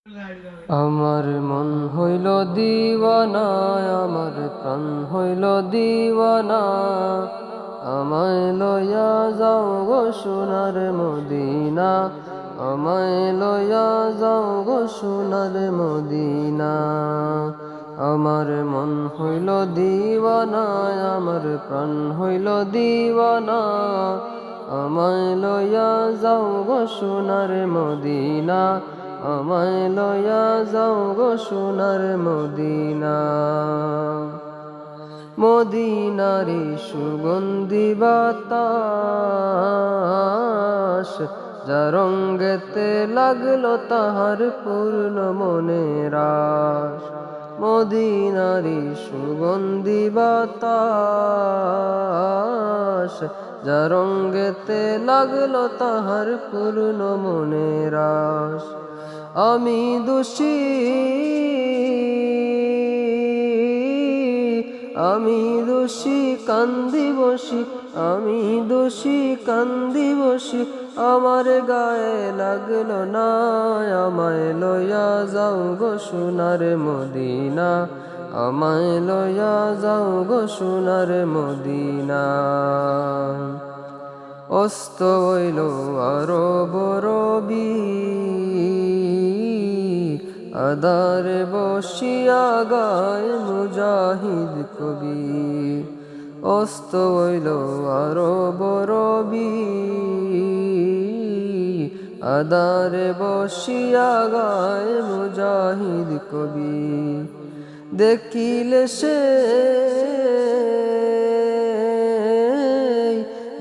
আমার মন হইল দিওয়ানা, আমার প্রাণ হইল দিওয়ানা, আমায় লইয়া যাও গো সোনার মদিনা, আমায় লইয়া যাও গো সোনার মদিনা। আমার মন হইল দিওয়ানা, আমার প্রাণ হইল দিওয়ানা, আমায় লইয়া যাও গো সোনার মদিনা, আমায় লইয়া যাও গো সোনার মদিনা। মদিনারি সুগন্ধি বাতাস, যা রঙ্গেতে লাগলো তাহার পূর্ণ মনের আশ। মদিনারি সুগন্ধি বাতাস, যা রঙ্গেতে লাগলো তাহার পূর্ণ মনের আশ। আমি দোষী, আমি দোষী কান্দি বসি, আমি দোষী কান্দি বসি, আমার গায়ে লাগলো না, আমায় লইয়া যাও গো সোনার মদিনা, আমায় লইয়া যাও গো সোনার মদিনা। অস্ত হইল আরব রবি, আদারে বসিয়া গায় মুজাহিদ কবি। অস্ত হইল আরব রবি, আদারে বসিয়া গায় মুজাহিদ কবি। দেখিলে সে,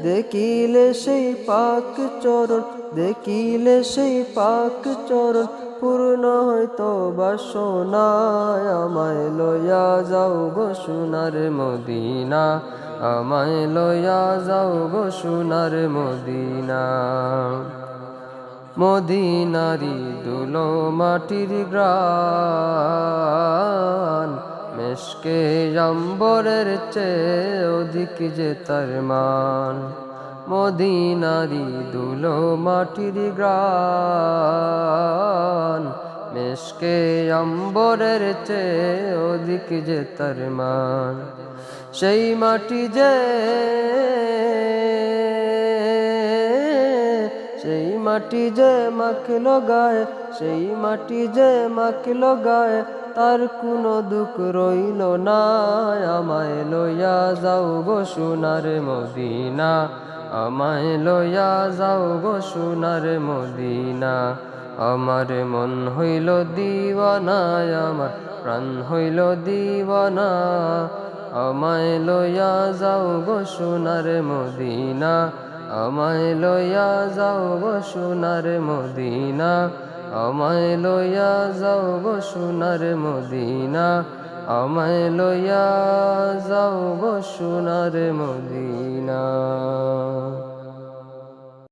দেখিলে সেই পাক চরণ, দেখিলে সেই পাক চরণ, পূর্ণ হয়তো বাসনায়, আমায় লইয়া যাও গো সোনার মদিনা, আমায় লইয়া যাও গো সোনার মদিনা। মদিনারি দুলো মাটির গ্রান, মেশকে আম্বরের চেয়ে অধিক যে তার মান। মদিনারি দুলো মাটির গ্রান, মেশকে আম্বরের চেয়ে অধিক যে তার মান। সেই মাটি যে, সেই মাটি যে মাখলো গায়ে, সেই মাটি যে মাখলো গায়ে, তার কোনো দুঃখ রইল না, আমায় লইয়া যাও গো সোনার মদিনা, আমায় লইয়া যাও গো সোনার মদিনা। আমার মন হইল দিওয়ানা, আমার প্রাণ হইল দিওয়ানা, আমায় লইয়া যাও গো সোনার মদিনা, আমায় লইয়া যাও গো সোনার মদিনা, আমায় লইয়া যাও গো সোনার মদিনা, আমায় লইয়া যাও গো সোনার মদিনা।